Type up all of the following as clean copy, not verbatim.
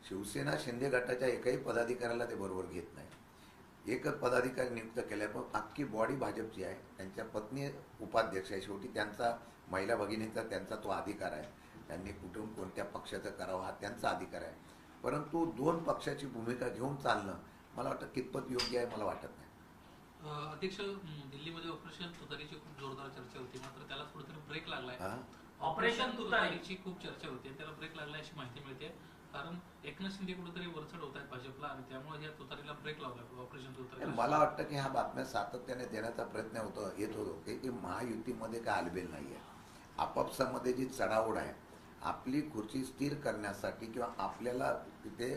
शिवसेना शिंदे गटाच्या एकही पदाधिकाऱ्याला ते बरोबर घेत नाही. एकच पदाधिकारी नियुक्त केले, पण अख्खी बॉडी भाजपची आहे. त्यांच्या पत्नी उपाध्यक्ष आहे. शेवटी त्यांचा महिला भगिनीचा त्यांचा तो अधिकार आहे. त्यांनी कुठून कोणत्या पक्षाचं करावं हा त्यांचा अधिकार आहे. परंतु दोन पक्षाची भूमिका घेऊन चालणं मला वाटतं कितपत योग्य आहे मला वाटत नाही. अध्यक्ष, दिल्लीमध्ये ऑपरेशन तुतारीची खूप जोरदार चर्चा होती, मात्र त्याला थोडंतरी ब्रेक लागलाय. हा? ऑपरेशन तुतारीची खूप चर्चा होती आणि त्याला ब्रेक लागलाय अशी माहिती मिळते. कारण एकनाथ शिंदे कुठेतरी वरचढ होत आहेत भाजपला आणि त्यामुळे या तुतारीला ब्रेक लावला ऑपरेशन तुतारी. मला वाटतं की ह्या बातम्या सातत्याने देण्याचा प्रयत्न येत होतो की महायुतीमध्ये काय आलबेल नाही आहे. आपापसामध्ये जी चढाओढ आहे, आपली खुर्ची स्थिर करण्यासाठी किंवा आपल्याला तिथे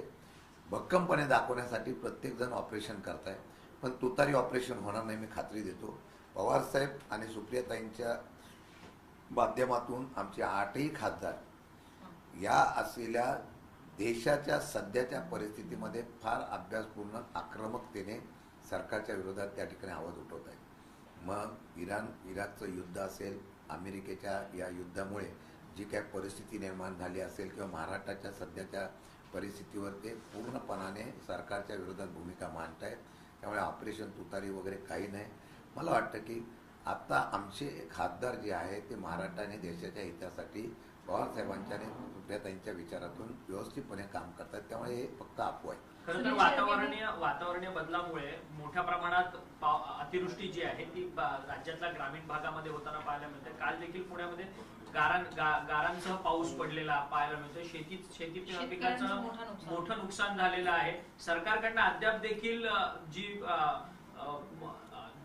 भक्कमपणे दाखवण्यासाठी प्रत्येकजण ऑपरेशन करताय. पण तुतारी ऑपरेशन होणार नाही, मी खात्री देतो. पवारसाहेब आणि सुप्रियाताईंच्या माध्यमातून आमचे 8ही खासदार या असलेल्या देशाच्या सध्याच्या परिस्थितीमध्ये फार अभ्यासपूर्ण आक्रमकतेने सरकारच्या विरोधात त्या ठिकाणी आवाज उठवत आहे. मग इराकचं युद्ध असेल, अमेरिकेच्या या युद्धामुळे जी काय परिस्थिती निर्माण झाली असेल किंवा महाराष्ट्राच्या सध्याच्या परिस्थितीवर ते पूर्णपणाने सरकारच्या विरोधात भूमिका मांडत आहेत. त्यामुळे ऑपरेशन तुतारी वगैरे काही नाही. मला वाटतं की आता आमचे खासदार जे आहे ते महाराष्ट्र आणि देशाच्या हितासाठी पवारसाहेबांच्या आणि सुप्रियाताईंच्या विचारातून व्यवस्थितपणे काम करतात. त्यामुळे हे फक्त अफवा आहे. खरं तर वातावरणीय बदलामुळे मोठ्या प्रमाणात अतिवृष्टी जी आहे ती राज्यातल्या ग्रामीण भागामध्ये होताना पाहायला मिळते. काल देखील पुण्यामध्ये गारांसह पाऊस पडलेला पाहायला मिळतो. शेती पिकांचं मोठं नुकसान झालेलं आहे. सरकारकडनं अद्याप देखील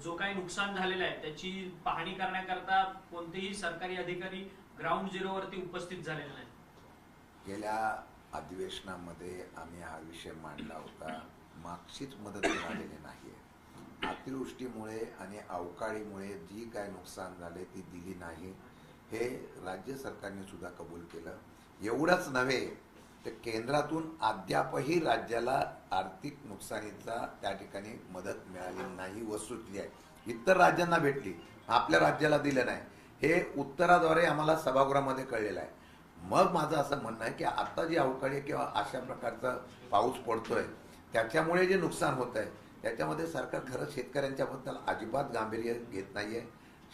जो काही नुकसान झालेलं आहे त्याची पाहणी करण्याकरता कोणतेही सरकारी अधिकारी ग्राउंड झिरोवरती उपस्थित झालेले नाही. गेल्या अधिवेशनामध्ये आम्ही हा विषय मांडला होता. मागचीच मदत मिळालेली नाही आहे. अतिवृष्टीमुळे आणि अवकाळीमुळे जी काय नुकसान झाले ती दिली नाही, हे राज्य सरकारने सुद्धा कबूल केलं. एवढंच नव्हे तर केंद्रातून अद्यापही राज्याला आर्थिक नुकसानीचा त्या ठिकाणी मदत मिळालेली नाही. वस्तुस्थिती आहे, इतर राज्यांना भेटली, आपल्या राज्याला दिलं नाही. हे उत्तराद्वारे आम्हाला सभागृहामध्ये कळलेलं आहे. मग माझं असं म्हणणं आहे की आता जी अवकाळी किंवा अशा प्रकारचा पाऊस पडतोय त्याच्यामुळे जे नुकसान होत आहे त्याच्यामध्ये सरकार खरंच शेतकऱ्यांच्याबद्दल अजिबात गांभीर्य घेत नाही आहे.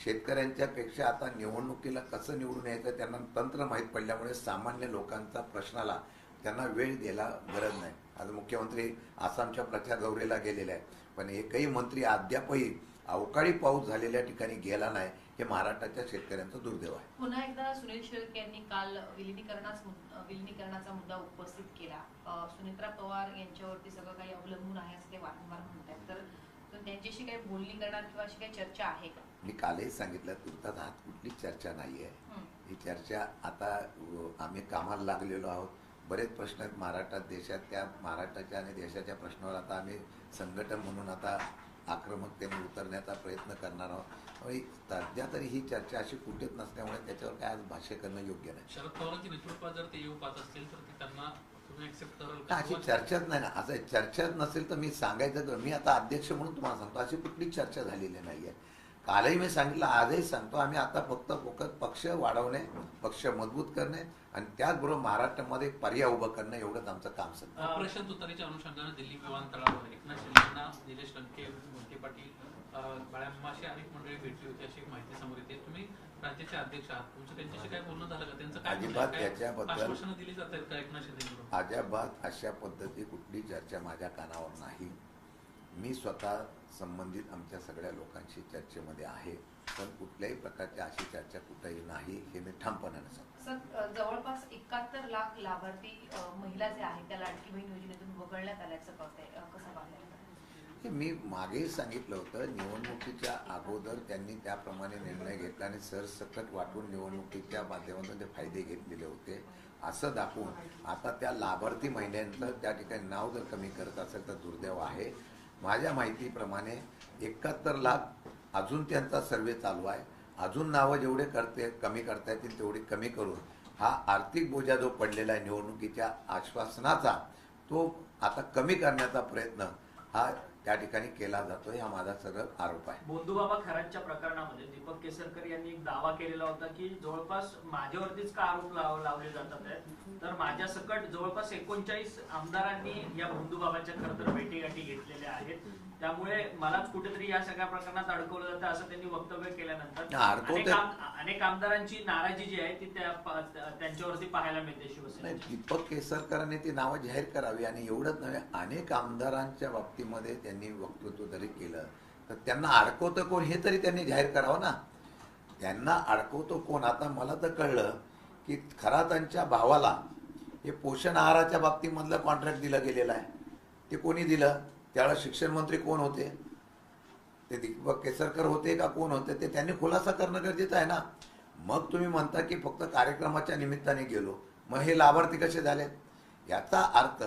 शेतकऱ्यांच्या पेक्षा आता निवडणुकीला कसं निवडून यायचं त्यांना तंत्र माहीत पडल्यामुळे सामान्य लोकांचा प्रश्नाला त्यांना वेळ द्यायला गरज नाही. आज मुख्यमंत्री आसामच्या प्रचार दौऱ्याला गेलेले आहे, पण एकही मंत्री अद्यापही अवकाळी पाऊस झालेल्या ठिकाणी गेला नाही. हे महाराष्ट्राच्या शेतकऱ्यांचा दुर्दैव आहे. पुन्हा एकदा सुनील शेळके यांनी काल विलिनीकरणाचा मुद्दा उपस्थित केला. सुनेत्रा पवार यांच्यावरती सगळं काही अवलंबून आहे असं ते वारंवार म्हणतात. तर त्यांच्याशी काही बोलणी करणार किंवा अशी काही चर्चा आहे का? मी कालही सांगितलं, तुर्तास हात कुठली चर्चा नाही आहे. ही चर्चा आता आम्ही कामाला लागलेलो आहोत. बरेच प्रश्न आहेत महाराष्ट्रात देशात, त्या महाराष्ट्राच्या आणि देशाच्या प्रश्नावर आता आम्ही संघटन म्हणून आता आक्रमकतेने उतरण्याचा प्रयत्न करणार आहोत. सध्या तरी ही चर्चा अशी कुठेच नसल्यामुळे त्याच्यावर काय आज भाष्य करणं योग्य नाही. शरद पवारांच्या नेतृत्वात जर ते येऊ पाहत असतील तर ते त्यांना तुम्ही ऍक्सेप्ट कराल? अशी चर्चाच नाही ना. असं चर्चाच नसेल तर मी सांगायचं, मी आता अध्यक्ष म्हणून तुम्हाला सांगतो अशी कुठली चर्चा झालेली नाही आहे. कालही मी सांगितलं, आजही सांगतो, आम्ही आता फक्त पक्ष वाढवणे, पक्ष मजबूत करणे आणि त्याचबरोबर महाराष्ट्रामध्ये पर्याय उभं करणं एवढंच आमचं काम सध्या. ऑपरेशन तुतारीच्या अनुषंगाने दिल्ली विमानतळावर एकनाथ शिंदेंना, निलेश लंके, मोहिते पाटील, बाळामाशी अनेक मंडळी भेटली होती अशी माहिती समोर येते. तुम्ही राज्याचे अध्यक्ष आहात, तुमचं त्यांच्याशी काय बोलणं झालं का? त्यांचं काय अजिबात याच्याबद्दल आश्वासनं दिली जात आहेत का एकनाथ शिंदेकडून? अजिबात अशा पद्धती कुठली चर्चा माझ्या कानावर नाही. मी स्वतः संबंधित आमच्या सगळ्या लोकांशी चर्चेमध्ये आहे, पण कुठल्याही प्रकारची अशी चर्चा कुठेही नाही हे मी ठामपणाने सांगतो. सर, जवळपास 71 लाख लाभार्थी महिला जे आहेत त्या लाडकी बहीण योजनेतून वगळण्यात आल्याचं कळतंय. कसं पाहिलं? मी मागेही सांगितलं होतं, निवडणुकीच्या अगोदर त्यांनी त्याप्रमाणे निर्णय घेतला आणि सरसकट वाटून निवडणुकीच्या माध्यमातून ते फायदे घेतलेले होते असं दाखवून आता त्या लाभार्थी महिलांचं त्या ठिकाणी नाव जर कमी करत असेल तर दुर्दैव आहे. माझ्या माहितीप्रमाणे 71 लाख अजून त्यांचा सर्वे चालू आहे. अजून नावं जेवढे कमी करता येतील तेवढी कमी करून हा आर्थिक बोजा जो पडलेला आहे निवडणुकीच्या आश्वासनाचा तो आता कमी करण्याचा प्रयत्न हा त्या ठिकाणी केला जातो, हा माझा सरळ आरोप आहे. बोंधूबाबा खरातच्या प्रकरणामध्ये दीपक केसरकर यांनी एक दावा केलेला होता की जवळपास माझ्यावरतीच का आरोप लावले जातात आहेत, तर माझ्या सकट जवळपास 39 आमदारांनी या बोंधूबाबाच्या खरं तर भेटीगाठी घेतलेल्या आहेत, त्यामुळे मलाच कुठेतरी या सगळ्या प्रकरणात अडकवलं जातं असं त्यांनी वक्तव्य केल्यानंतर अनेक आमदारांची नाराजी जी आहे ती त्यांच्यावरती पाहायला मिळते नाही, शिवसेनेची. दीपक केसरकरांनी ती नावं जाहीर करावी. आणि एवढंच नव्हे, अनेक आमदारांच्या बाबतीमध्ये त्यांनी वक्तृत्व जरी केलं तर त्यांना अडकवतं कोण हे तरी त्यांनी जाहीर करावं ना. त्यांना अडकवतो कोण? आता मला तर कळलं की खरातांच्या भावाला हे पोषण आहाराच्या बाबतीमधलं कॉन्ट्रॅक्ट दिलं गेलेलं आहे. ते कोणी दिलं? त्यावेळेला शिक्षण मंत्री कोण होते? ते दीपक केसरकर होते का कोण होते? ते त्यांनी खुलासा करणं गरजेचं आहे ना. मग तुम्ही म्हणता की फक्त कार्यक्रमाच्या निमित्ताने गेलो, मग हे लाभार्थी कसे झाले? याचा अर्थ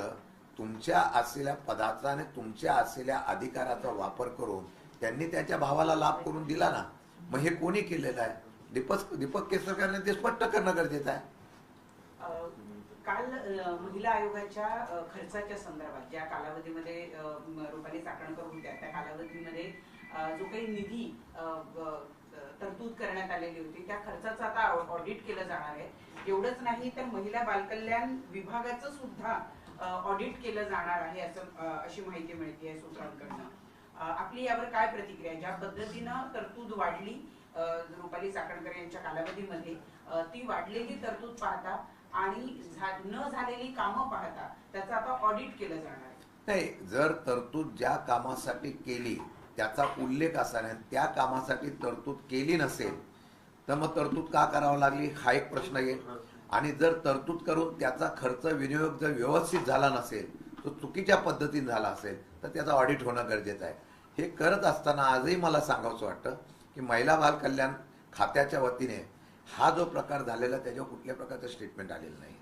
तुमच्या असलेल्या पदाचा आणि तुमच्या असलेल्या अधिकाराचा वापर करून त्यांनी त्याच्या भावाला लाभ करून दिला ना. मग हे कोणी केलेलं आहे? दीपक केसरकरने ते स्पष्ट करणं गरजेचं आहे. काल महिला आयोगाच्या खर्चाच्या संदर्भात ज्या कालावधीमध्ये रुपाली चाकणकर होत्या त्या कालावधीमध्ये जो काही निधी तरतूद करण्यात आलेली होती त्या खर्चाचं आता ऑडिट केलं जाणार आहे. एवढंच नाही तर महिला बालकल्याण विभागाचं सुद्धा ऑडिट केलं जाणार आहे अशी माहिती मिळते सूत्रांकडनं. आपली यावर काय प्रतिक्रिया आहे? ज्या पद्धतीनं तरतूद वाढली रुपाली चाकणकर यांच्या कालावधीमध्ये, ती वाढलेली तरतूद पाहता आणि न झालेली कामं पाहता त्याचं आता ऑडिट केलं जाणार आहे. नाही, जर तरतूद ज्या कामासाठी केली त्याचा उल्लेख असा त्या कामासाठी तरतूद केली नसेल तर मग तरतूद का करावं लागली हा एक प्रश्न येईल. आणि जर तरतूद करून त्याचा खर्च विनियोग जर व्यवस्थित झाला नसेल, तो चुकीच्या पद्धतीने झाला असेल तर त्याचं ऑडिट होणं गरजेचं आहे. हे करत असताना आजही मला सांगावंसं वाटतं की महिला बाल कल्याण खात्याच्या वतीने हा जो प्रकार झालेला त्याच्यावर कुठल्या प्रकारचं स्टेटमेंट आलेलं नाही.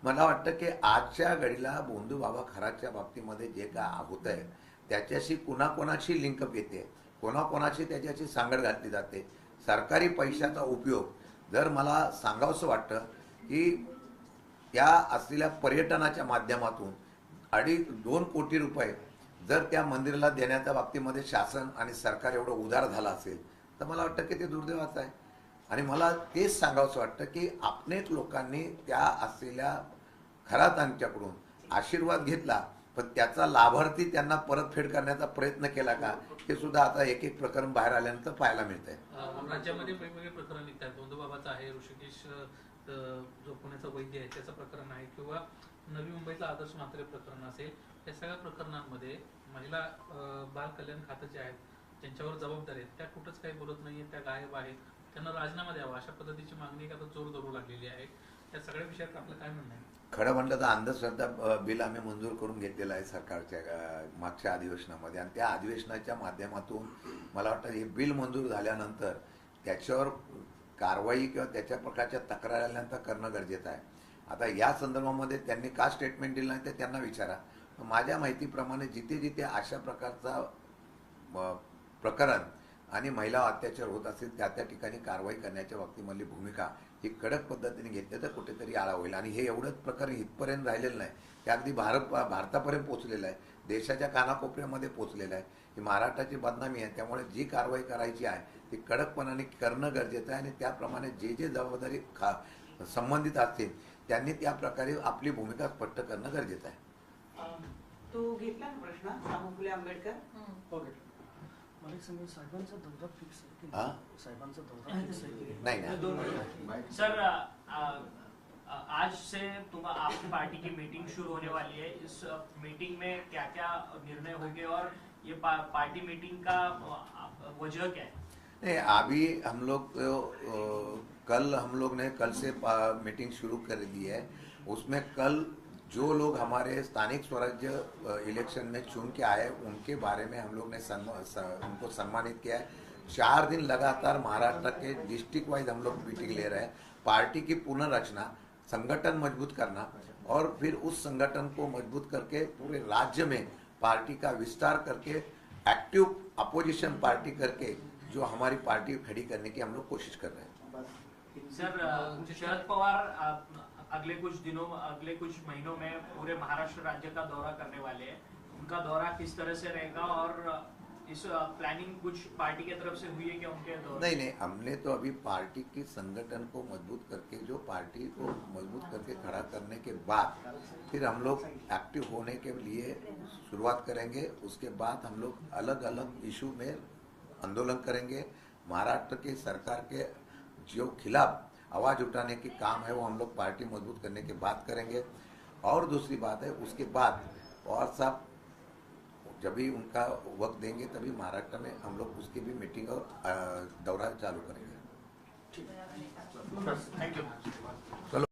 मला वाटतं की आजच्या घडीला बोंधूबाबा खराच्या बाबतीमध्ये जे काय होत आहे त्याच्याशी कुणाकोणाची लिंकअप येते, कोणाकोणाची त्याच्याशी सांगड घातली जाते. सरकारी पैशाचा उपयोग जर मला सांगावंसं वाटतं की त्या असलेल्या पर्यटनाच्या माध्यमातून 2.5 कोटी रुपये जर त्या मंदिराला देण्याच्या बाबतीमध्ये शासन आणि सरकार एवढं उदार झालं असेल तर मला वाटतं की ते दुर्दैवाचं आहे. आणि मला तेच सांगावंसं वाटतं की अनेक लोकांनी त्या असलेल्या खरातांच्याकडून आशीर्वाद घेतला, पण त्याचा लाभार्थी त्यांना परतफेड करण्याचा प्रयत्न केला का हे सुद्धा आता एक एक प्रकरण बाहेर आल्यानंतर पाहायला मिळतंय. राज्यामध्ये वेगवेगळे प्रकरण निघतात. बोंधूबाबाचं आहे, ऋषिकेश जो पुण्याचा वैद्य आहे त्याचं प्रकरण आहे, किंवा नवी मुंबईचं आदर्श म्हात्रे प्रकरण असेल. या सगळ्या प्रकरणांमध्ये महिला बाल कल्याण खातं जे आहेत ज्यांच्यावर जबाबदारी आहेत त्या कुठंच काही बोलत नाहीये, त्या गायब आहेत. त्यांना राजीनामा द्यावा अशा पद्धतीची मागणी आता जोर धरू लागलेली आहे. या सगळ्या विषयात आपलं काय म्हणणं आहे? खरं म्हणलं तर अंधश्रद्धा बिल आम्ही मंजूर करून घेतलेलं आहे सरकारच्या मागच्या अधिवेशनामध्ये. आणि त्या अधिवेशनाच्या माध्यमातून मला वाटतं हे बिल मंजूर झाल्यानंतर त्याच्यावर कारवाई किंवा त्याच्या प्रकारच्या तक्रार आल्यानंतर करणं गरजेचं आहे. आता या संदर्भामध्ये त्यांनी का स्टेटमेंट दिलं नाही ते त्यांना विचारा. माझ्या माहितीप्रमाणे जिथे जिथे अशा प्रकारचा प्रकरण आणि महिला अत्याचार होत असेल त्या त्या ठिकाणी कारवाई करण्याच्या बाबतीमधली भूमिका ही कडक पद्धतीने घेतली तर कुठेतरी आळा होईल. आणि हे एवढंच प्रकरण इथपर्यंत राहिलेलं नाही, हे अगदी भारतापर्यंत पोहोचलेलं आहे, देशाच्या कानाकोपऱ्यामध्ये पोहोचलेलं आहे. ही महाराष्ट्राची बदनामी आहे. त्यामुळे जी कारवाई करायची आहे ती कडकपणाने करणं गरजेचं आहे. आणि त्याप्रमाणे जे जे जबाबदारी संबंधित असतील त्यांनी त्या प्रकारे आपली भूमिका स्पष्ट करणं गरजेचं आहे. तो घेतला ना प्रश्न शाहू फुले आंबेडकर? साहेबांचा दौरा फिक्स आहे, साहेबांचा दौरा नाही. सर, आज से आपकी पार्टी की मीटिंग शुरू होने वाली है. इस मीटिंग में क्या क्या निर्णय होंगे और ये पार्टी मीटिंग का वजह क्या है? नहीं, अभी हम लोग कल से मीटिंग शुरू कर दी है. उसमें कल जो लोग हमारे स्थानिक स्वराज्य इलेक्शन में चुन के आए उनके बारे में हम लोग ने उनको सम्मानित किया है. 4 दिन लगातार महाराष्ट्र के डिस्ट्रिक्ट वाइज हम लोग मीटिंग ले रहे हैं. पार्टी की पुनर्रचना, संगठन मजबूत करना और फिर उस संगठन को मजबूत करके पूरे राज्य में पार्टी का विस्तार करके एक्टिव अपोजिशन पार्टी करके जो हमारी पार्टी खड़ी करने की हम लोग कोशिश कर रहे हैं. सर, शरद पवार अगले कुछ महीनों में पूरे महाराष्ट्र राज्य का दौरा करने वाले हैं. उनका दौरा किस तरह से रहेगा और इस प्लानिंग कुछ पार्टी की तरफ से हुई है क्या उनके दौरे? नहीं नहीं, हमने तो अभी पार्टी की संगठन को मजबूत करके, जो पार्टी को मजबूत करके खड़ा करने के बाद फिर हम लोग एक्टिव होने के लिए शुरुआत करेंगे। उसके बाद हम लोग अलग अलग इशू में आंदोलन करेंगे। महाराष्ट्र की सरकार के जो खिलाफ आवाज उठाने की काम है वो हम लोग पार्टी मजबूत करने के बाद करेंगे। और दूसरी बात है, उसके बाद पवार साहब जब भी उनका वक्त देंगे तभी महाराष्ट्र में हम लोग उसकी भी मीटिंग और दौरा चालू करेंगे। Thank you.